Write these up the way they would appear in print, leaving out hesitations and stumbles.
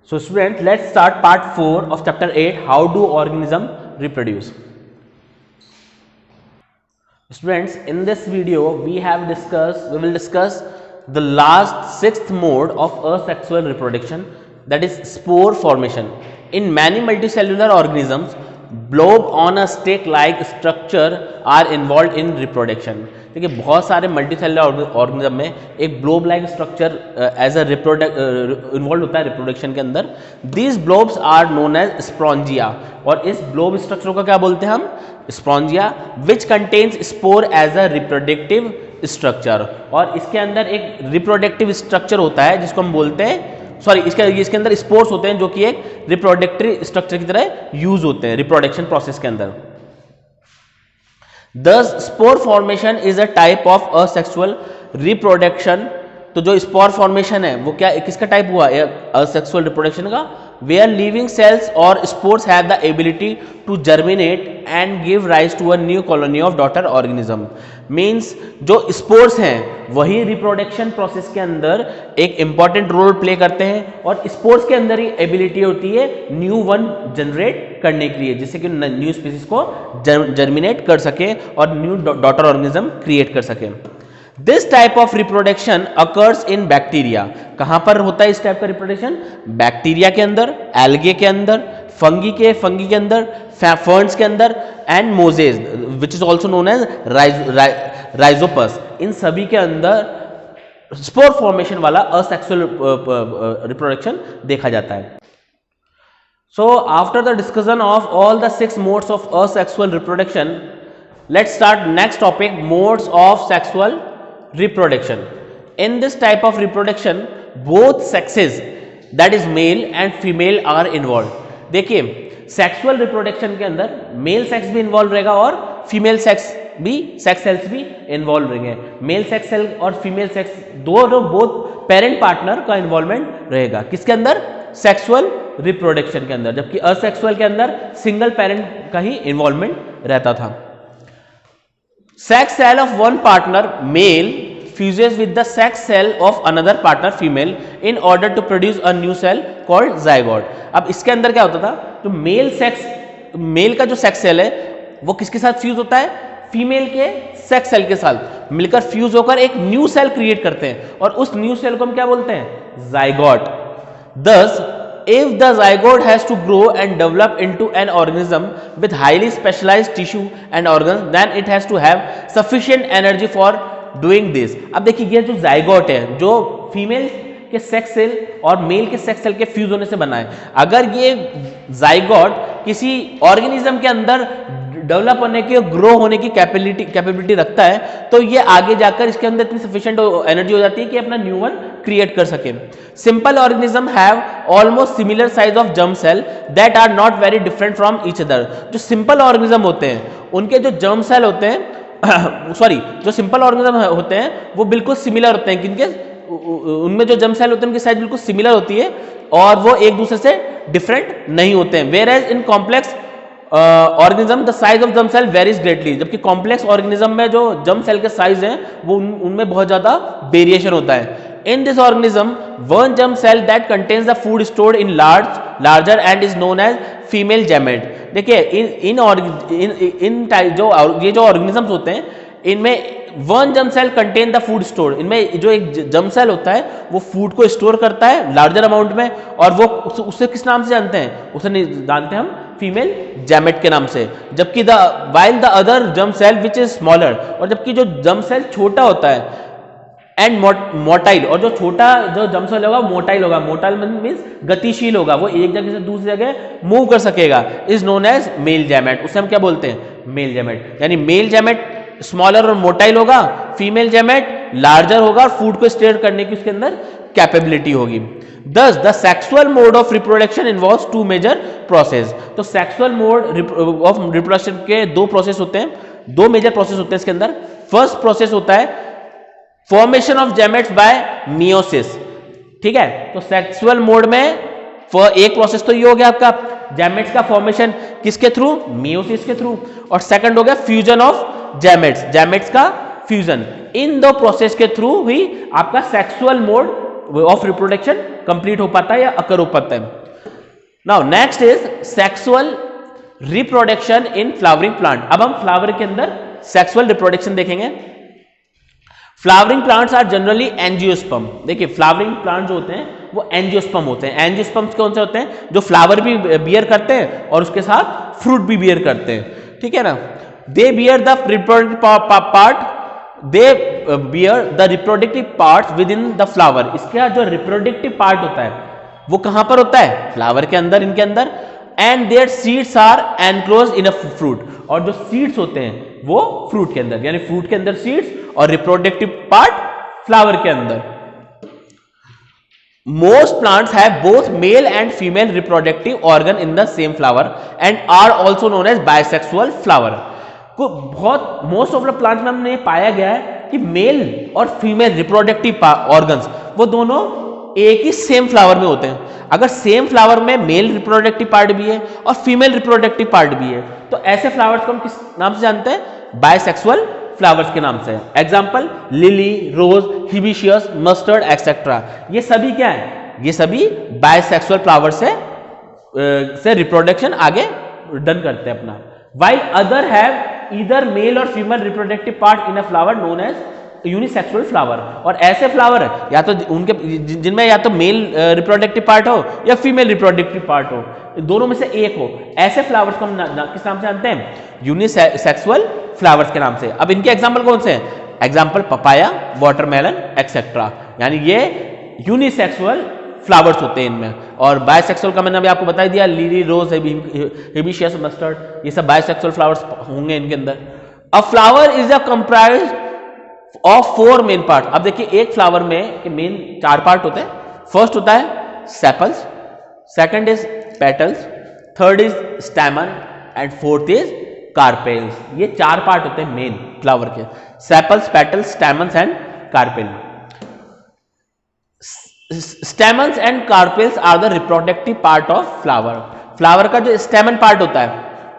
So students, let's start part 4 of chapter 8, how do organism reproduce. Students, in this video we will discuss the last sixth mode of asexual reproduction, that is spore formation. In many multicellular organisms, blob on a stick like structure are involved in reproduction. देखिए बहुत सारे multicellular organism में एक blob like structure as a involve होता है reproduction के अंदर. These blobs are known as sporangia, और इस ब्लोब स्ट्रक्चर को क्या बोलते हैं हम? Sporangia, which contains spore as a reproductive structure. और इसके अंदर एक रिप्रोडक्टिव स्ट्रक्चर होता है जिसको हम बोलते हैं, सॉरी इसके अंदर स्पोर्स होते हैं जो कि एक रिप्रोडक्टिव स्ट्रक्चर की तरह यूज होते हैं रिप्रोडक्शन प्रोसेस के अंदर. Thus, spore formation is a type of asexual reproduction. तो जो स्पोर फॉर्मेशन है वो क्या किसका टाइप हुआ? असेक्सुअल रिप्रोडक्शन का. Where living cells or spores have the ability to germinate and give rise to a new colony of daughter organism. Means जो spores हैं वही रिप्रोडक्शन प्रोसेस के अंदर एक इंपॉर्टेंट रोल प्ले करते हैं, और स्पोर्स के अंदर ही एबिलिटी होती है न्यू वन जनरेट करने के लिए, जिससे कि न्यू स्पीसीज को जर्मिनेट कर सके और न्यू डॉटर ऑर्गेनिज्म क्रिएट कर सके. This type of reproduction occurs in bacteria. कहां पर होता है इस टाइप का रिप्रोडक्शन? बैक्टीरिया के अंदर, एल्गे के अंदर, फंगी के अंदर, फर्न्स के अंदर, and mosses which is also known as rhizopus. इन सभी के अंदर स्पोर फॉर्मेशन वाला असेक्सुअल रिप्रोडक्शन देखा जाता है. So after the discussion of all the 6 modes of asexual reproduction, let's start next topic, modes of sexual reproduction. In this type of reproduction, both sexes, that is male and female, are involved. देखिए sexual reproduction के अंदर male sex भी involve रहेगा और female sex cells भी involve रहेंगे. Male sex cell और female sex दोनों बोथ पेरेंट पार्टनर का इन्वॉल्वमेंट रहेगा. किसके अंदर? सेक्सुअल रिप्रोडक्शन के अंदर. जबकि असेक्सुअल के अंदर सिंगल पेरेंट का ही इन्वॉल्वमेंट रहता था. Sex cell of one partner male fuses with the sex cell of another partner female in order to produce a new cell called zygote. अब इसके अंदर क्या होता था? तो मेल का जो सेक्स सेल है वो किसके साथ फ्यूज होता है? फीमेल के सेक्स सेल के साथ मिलकर फ्यूज होकर एक न्यू सेल क्रिएट करते हैं, और उस न्यू सेल को हम क्या बोलते हैं? Zygote. Thus, if the zygote has to grow and develop into an organism with highly specialized tissue and organs, then it has to have sufficient energy for doing this. अब देखिए ये जो zygote है जो फीमेल के sex cell और mail के sex cell के फ्यूज होने से बना है, अगर ये जाइगोट किसी ऑर्गेनिज्म के अंदर डेवलप होने की और ग्रो होने की कैपेबिलिटी रखता है, तो ये आगे जाकर इसके अंदर इतनी सफिशिएंट एनर्जी हो जाती है कि अपना न्यू वन क्रिएट कर सके. Simple organism have almost similar size of germ cell that are not very different from each other. जो सिंपल ऑर्गेनिज्म होते हैं उनके जो जर्म सेल होते हैं जो सिंपल ऑर्गेनिज्म होते हैं वो बिल्कुल सिमिलर होते हैं. किनके? उनमें जो जर्म सेल होते हैं उनकी साइज बिल्कुल सिमिलर होती है और वो एक दूसरे से डिफरेंट नहीं होते हैं. Whereas in complex organism the size of germ cell varies greatly. जबकि कॉम्प्लेक्स ऑर्गेनिज्म में जो जर्म सेल के साइज हैं वो उनमें बहुत ज्यादा वेरिएशन होता है. In this organism, one germ cell that contains the food stored in larger and is known as female gamete. देखिए जो ऑर्गेनिजम्स होते हैं इनमें one germ cell contain the food store. इनमें जो एक जर्म सेल होता है वो फूड को स्टोर करता है लार्जर अमाउंट में, और वो उससे किस नाम से जानते हैं? उसे नहीं जानते हम फीमेल जैमेट के नाम से. जबकि while the other germ cell which is smaller, और जबकि जो जर्म सेल छोटा होता है एंड मोटाइल, और जो जर्म सेल होगा मोटाइल होगा. मोटाइल मीन्स गतिशील होगा, वो एक जगह से दूसरी जगह मूव कर सकेगा, इज नोन एज मेल जैमेट. उसे हम क्या बोलते हैं? मेल जैमेट. यानी मेल जैमेट स्मॉलर और मोटाइल होगा, फीमेल जैमेट लार्जर होगा और फूड को स्टोर करने की उसके अंदर कैपेबिलिटी होगी. Thus, the sexual mode of reproduction involves 2 major process. तो सेक्सुअल मोड ऑफ रिप्रोडक्शन के 2 प्रोसेस होते हैं, 2 मेजर प्रोसेस होते हैं इसके अंदर. फर्स्ट प्रोसेस होता है formation of gametes bye meiosis. ठीक है, तो सेक्सुअल मोड में एक प्रोसेस तो ये हो गया आपका गैमेट्स का फॉर्मेशन किसके थ्रू? मियोसिस के थ्रू. और सेकंड हो गया फ्यूजन ऑफ गैमेट्स का फ्यूजन. इन दो प्रोसेस के थ्रू ही आपका sexual mode of reproduction complete हो पाता है या अकर हो पाता है। Now next is sexual reproduction in flowering plant. अब हम फ्लावर के अंदर सेक्सुअल रिप्रोडक्शन देखेंगे। Flowering plants are generally angiosperm. देखिए फ्लावरिंग प्लांट जो होते हैं वो एंजियोस्पर्म होते हैं। एंजियोस्पर्म्स कौन से होते हैं? जो फ्लावर भी बियर करते हैं और उसके साथ फ्रूट भी बियर करते हैं, ठीक है ना। दे bear the reproductive part, they bear the reproductive part with in the flower. इसका जो रिप्रोडक्टिव पार्ट होता है वो कहां पर होता है? फ्लावर के अंदर, इनके अंदर। And their seeds are enclose in a fruit, और जो सीड्स होते हैं वो फ्रूट के अंदर, यानी फ्रूट के अंदर सीड्स और रिप्रोडक्टिव पार्ट फ्लावर के अंदर। Most plants have both male and female reproductive organ in the same flower and are also known as bisexual flower. को बहुत मोस्ट ऑफ द प्लांट्स में हमने पाया गया है कि मेल और फीमेल रिप्रोडक्टिव ऑर्गन्स वो दोनों एक ही सेम फ्लावर में होते हैं। अगर सेम फ्लावर में मेल रिप्रोडक्टिव पार्ट भी है और फीमेल रिप्रोडक्टिव पार्ट भी है तो ऐसे फ्लावर्स को हम किस नाम से जानते हैं? बाइसेक्सुअल फ्लावर्स के नाम से। एग्जांपल लिली, रोज, हिबिशियस, मस्टर्ड एक्सेट्रा। ये सभी क्या है? ये सभी बाइसेक्सुअल फ्लावर से रिप्रोडक्शन आगे डन करते हैं अपना। while other have either male or female reproductive part in a flower known as unisexual flower. और ऐसे फ्लावर या तो उनके जिनमें या तो मेल रिप्रोडक्टिव पार्ट हो या फीमेल रिप्रोडक्टिव पार्ट हो, दोनों में से एक हो, ऐसे फ्लावर्स को हम किस नाम से जानते हैं? यूनिसेक्सुअल फ्लावर्स के नाम से। अब इनके एग्जांपल कौन से हैं? एग्जांपल पपाया, वाटरमेलन एक्सेट्रा, यानी ये यूनिसेक्सुअल फ्लावर्स होते हैं इनमें। और बायसेक्सुअल का मैंने अभी आपको बता दिया, लिली, रोज, हिबिशियस, मस्टर्ड, ये सब बायसेक्सुअल फ्लावर्स होंगे इनके अंदर। अ flower is a comprised of 4 main part. अब देखिए एक फ्लावर में के मेन 4 पार्ट होते हैं। फर्स्ट होता है sepals, second is petals, third is stamen and fourth is carpels. ये 4 पार्ट होते हैं मेन फ्लावर के, sepals, petals, stamens and carpel. Stamens and carpels are the reproductive part of flower. Flower का जो स्टैमन पार्ट होता है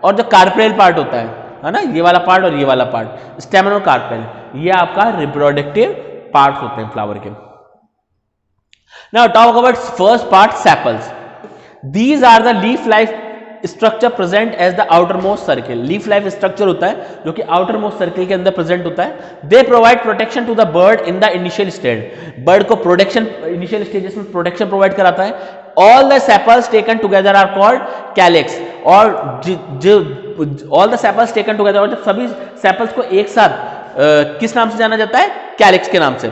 और जो कार्पेल पार्ट होता है ना, ये वाला पार्ट और ये वाला पार्ट, स्टैमन और कार्पेल, ये आपका रिप्रोडक्टिव पार्ट होते हैं फ्लावर के। Now talk about first part, sepals. These are the leaf life structure present as the outermost circle. Leaf life structure होता है जो कि आउटर मोस्ट सर्किल के अंदर प्रेजेंट होता है। They provide protection to the bird in the initial stage. Bird को protection initial stages में प्रोटेक्शन प्रोवाइड कराता है। All the sepals taken together are called calyx. और all the sepals taken together, और जब सभी सेपल्स को एक साथ किस नाम से जाना जाता है? कैलिक्स के नाम से।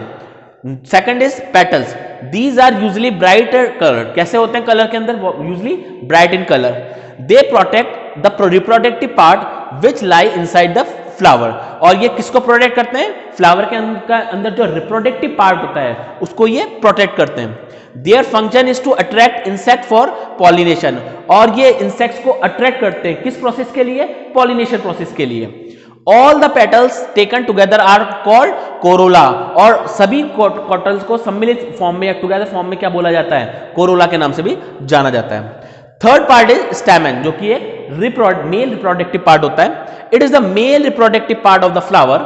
Second is petals. These are usually bright colour. कैसे होते हैं कलर के अंदर? Usually bright in colour. They protect the reproductive part which lie inside the flower. और ये किसको प्रोटेक्ट करते हैं? फ्लावर के अंदर जो रिप्रोडक्टिव पार्ट होता है उसको ये प्रोटेक्ट करते हैं। Their function is to attract insect for pollination. और ये इंसेक्ट्स को अट्रैक्ट करते हैं किस प्रोसेस के लिए? पॉलिनेशन प्रोसेस के लिए। All the petals taken together are called corolla। और सभी कॉटल्स को सम्मिलित फॉर्म में या टुगेदर फॉर्म में क्या बोला जाता है? कोरोला के नाम से भी जाना जाता है। थर्ड पार्ट इज स्टैमेन, जो कि एक मेल रिप्रोडक्टिव पार्ट होता है। It is the male reproductive part of the flower.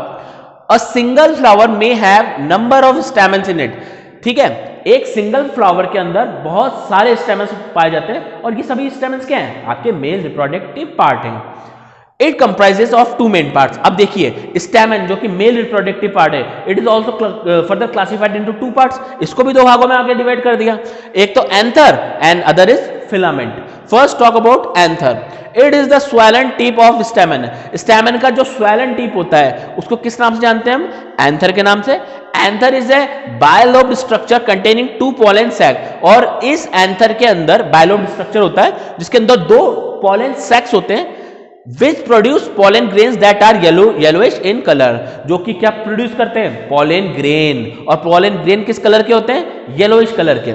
A single flower may have number of stamens in it. ठीक है, एक सिंगल फ्लावर के अंदर बहुत सारे स्टैमेन्स पाए जाते हैं और ये सभी स्टैमेन्स क्या हैं? आपके मेल रिप्रोडक्टिव पार्ट हैं। It comprises of 2 main parts. अब देखिए स्टैमेन जो कि मेल रिप्रोडक्टिव पार्ट है, it is also further classified into 2 parts. इसको भी 2 भागों में आगे डिवाइड कर दिया। एक तो anther and other is filament. First talk about anther. It is the swollen tip of stamen. Stamen का जो स्वैलन टिप होता है उसको किस नाम से जानते हैं हम? एंथर के नाम से। Anther is a bilobed structure containing 2 pollen sac. और इस एंथर के अंदर बायलोब्ड स्ट्रक्चर होता है जिसके अंदर 2 पॉलन सैक्स होते हैं which produce pollen grains that are yellowish in color। जो कि क्या प्रोड्यूस करते हैं? pollen grain। और pollen grain किस कलर के होते हैं? येलोइश कलर के।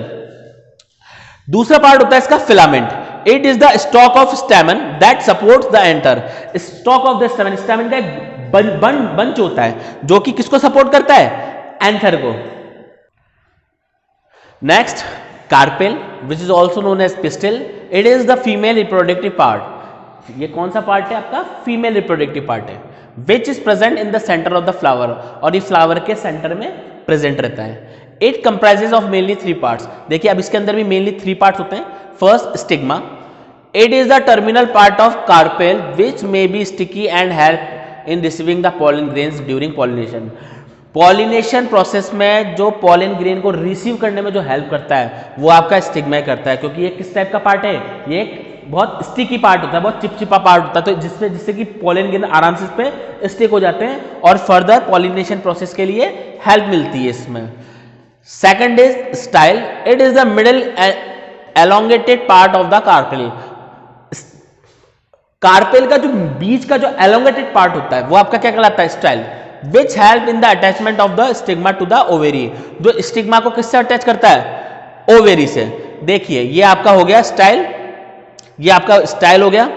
दूसरा पार्ट होता है इसका filament. It is the stock of stamen that supports the anther. Stock of the stamen, stamen का एक बंच होता है जो कि किसको सपोर्ट करता है? एंथर को। Next carpel which is also known as pistil. It is the female reproductive part. ये कौन सा पार्ट है? आपका फीमेल रिप्रोडक्टिव पार्ट है। Which is present in the centre of the flower. और ये फ्लावर के सेंटर में प्रेजेंट रहता है। It comprises of mainly 3 parts. देखिए अब इसके अंदर भी मेनली 3 पार्ट्स होते हैं। First stigma, it is the terminal part of carpel which may be sticky and help in receiving the pollen grains during pollination. Pollination process में जो pollen grain को रिसीव करने में जो हेल्प करता है वो आपका स्टिग्मा करता है, क्योंकि ये किस टाइप का पार्ट है, ये एक बहुत स्टिकी पार्ट होता है, बहुत चिपचिपा पार्ट होता है, तो जिससे कि पॉलन ग्रेन आराम से इस पे स्टिक हो जाते हैं और फर्दर पॉलिनेशन प्रोसेस के लिए हेल्प मिलती है इसमें। Second is style, it is the middle elongated part of the carpel. Carpel का जो बीच का जो एलोंगेटेड पार्ट होता है वो आपका क्या कहलाता है, style, which help in the attachment of the stigma to the ovary. जो स्टिग्मा को किससे अटैच करता है, ओवेरी से। देखिए ये आपका हो गया स्टाइल, ये आपका स्टाइल हो गया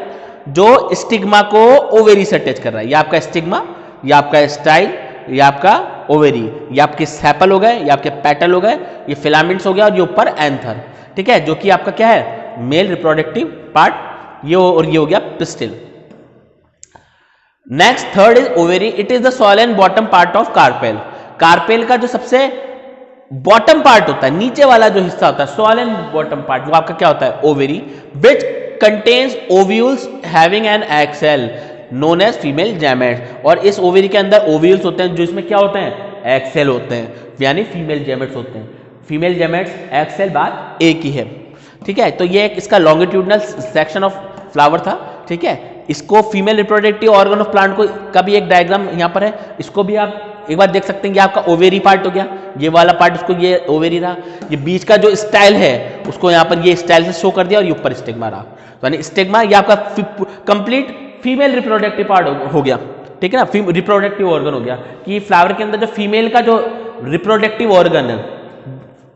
जो स्टिग्मा को ओवेरी से अटैच कर रहा है। ये आपका स्टिग्मा, ये आपका स्टाइल, ये आपका ओवेरी, ये आपके सेपल हो गए, ये आपके पेटल हो गए, ये फिलामेंट्स हो गया और ये ऊपर एंथर, ठीक है, जो कि आपका क्या है, मेल रिप्रोडक्टिव पार्ट, ये और ये हो गया pistil. Next third is ovary, it is the soil and bottom part of carpel. Carpel का जो सबसे बॉटम पार्ट होता है, नीचे वाला जो हिस्सा होता है, सॉइल एंड बॉटम पार्ट, वो आपका क्या होता है, ovary, which contains ovules having an egg cell known as female gametes. और इस ओवेरी के अंदर ओव्यूल्स होते हैं जो इसमें क्या होते हैं, egg cell होते हैं, यानी फीमेल गैमेट्स होते हैं। फीमेल गैमेट्स egg cell बात एक ही है, ठीक है। तो ये एक इसका लॉन्गिट्यूडनल सेक्शन ऑफ फ्लावर था, ठीक है। इसको female reproductive organ of plant को का भी एक डायग्राम यहाँ पर है, इसको भी आप एक बार देख सकते हैं। ये आपका ओवेरी पार्ट हो गया, ये वाला पार्ट उसको ये ओवेरी रहा, ये बीच का जो स्टाइल है उसको यहाँ पर ये स्टाइल से शो कर दिया और ये ऊपर स्टिग्मा रहा। तो यानी स्टिग्मा ये आपका कंप्लीट फीमेल रिप्रोडक्टिव पार्ट हो गया, ठीक है ना, रिप्रोडक्टिव ऑर्गन हो गया कि फ्लावर के अंदर जो फीमेल का जो रिप्रोडक्टिव ऑर्गन है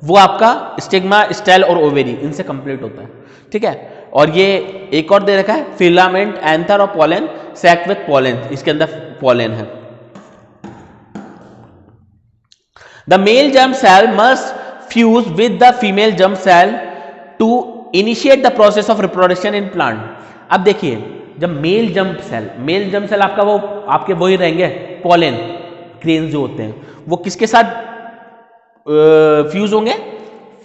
वो आपका स्टिग्मा, स्टाइल और ओवेरी इनसे कंप्लीट होता है, ठीक है। और ये एक और दे रखा है फिलामेंट, एंथर और पोलन, सैक विथ पोलन, इसके अंदर पोलन है। The male germ cell must fuse with the female germ cell to initiate the process of reproduction in plant. अब देखिए जब मेल जर्म सेल आपका वो आपके वही रहेंगे पोलन ग्रेन्स जो होते हैं, वो किसके साथ फ्यूज होंगे,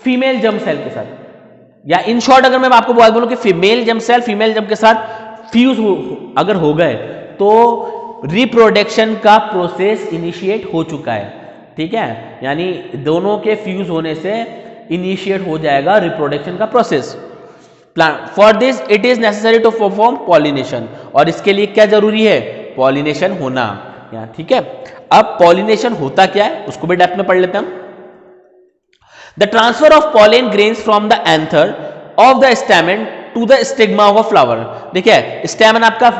फीमेल जर्म सेल के साथ। या इन शॉर्ट अगर मैं आपको बात बोलूं कि female germ cell female germ के साथ फ्यूज अगर हो गए तो रिप्रोडक्शन का प्रोसेस इनिशिएट हो चुका है, ठीक है। यानी दोनों के फ्यूज होने से इनिशिएट हो जाएगा रिप्रोडक्शन का process. For this it is necessary to perform pollination, और इसके लिए क्या जरूरी है, पॉलिनेशन होना, ठीक है। अब पॉलिनेशन होता क्या है उसको भी डेप्थ में पढ़ लेते हैं हम। The transfer of pollen grains from the anther of the stamen to the stigma of a flower। देखिए स्टेमन आपका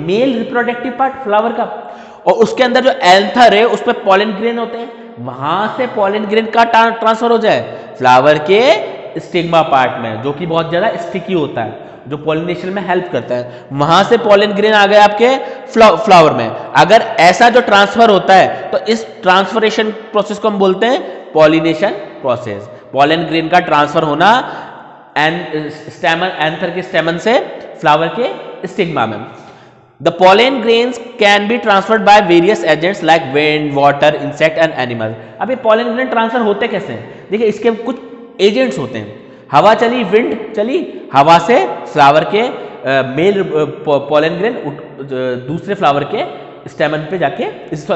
मेल रिप्रोडक्टिव पार्ट फ्लावर का, और उसके अंदर जो एंथर है उस पर पॉलन ग्रेन होते हैं, वहां से पॉलन ग्रेन का ट्रांसफर हो जाए फ्लावर के स्टिग्मा पार्ट में, जो कि बहुत ज्यादा स्टिकी होता है, जो पॉलिनेशन में हेल्प करता है। वहां से पॉलन ग्रेन आ गए आपके फ्लावर में। अगर ऐसा जो ट्रांसफर होता है तो इस ट्रांसफरेशन प्रोसेस को हम बोलते हैं पॉलिनेशन प्रोसेस। पॉलन ग्रेन का ट्रांसफर होना एंथर के स्टेमन से फ्लावर के स्टिग्मा में। The pollen grains can be transferred by various agents like wind, water, insect and animal. अब ये पॉलन ग्रेन ट्रांसफर होते कैसे हैं, देखिए इसके कुछ एजेंट्स होते हैं। हवा चली, विंड चली, हवा से फ्लावर के मेल पॉलन ग्रेन दूसरे फ्लावर के स्टेमन पे जाके इस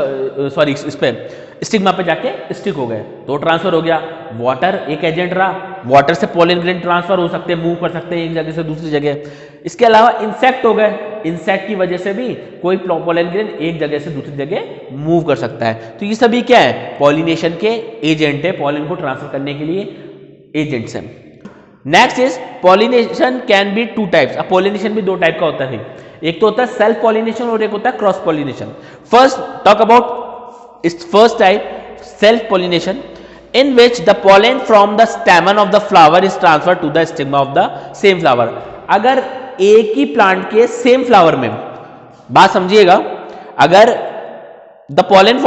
पे स्टिग्मा पे जाके स्टिक हो गए, तो ट्रांसफर हो गया। वाटर एक एजेंट रहा, वाटर से पॉलन ग्रेन ट्रांसफर हो सकते हैं, मूव कर सकते हैं एक जगह से दूसरी जगह। इसके अलावा इंसेक्ट हो गए, इंसेक्ट की वजह से भी कोई पॉलन ग्रेन एक जगह से दूसरी जगह मूव कर सकता है। तो ये सभी क्या है, पॉलिनेशन के एजेंट है, पॉलन को ट्रांसफर करने के लिए एजेंट्स हैं। Next is pollination can be 2 types. अब पॉलिनेशन भी 2 टाइप का होता है, एक तो होता है सेल्फ पॉलिनेशन और एक होता है cross pollination. First talk about इस first type, self pollination, in which the pollen from the stamen of the flower is transferred to the stigma of the same flower। अगर एक ही प्लांट के same flower में, बात समझिएगा, अगर the pollen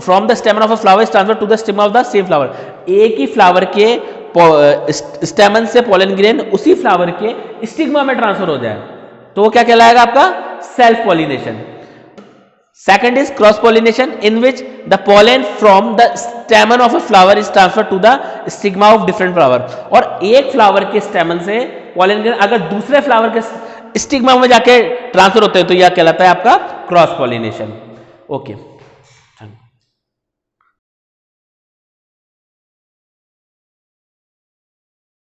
from the stamen of a flower is transferred to the stigma of the same flower, एक ही flower के स्टेमन से पॉलन ग्रेन उसी फ्लावर के स्टिग्मा में ट्रांसफर हो जाए तो वो क्या कहलाएगा आपका self pollination. Second is cross pollination, in which the pollen from the stamen of a flower is transferred to the stigma of different flower. और एक फ्लावर के स्टेमन से पॉलन अगर दूसरे फ्लावर के स्टिग्मा में जाके ट्रांसफर होते हैं तो यह कहलाता है आपका क्रॉस पॉलिनेशन. ओके.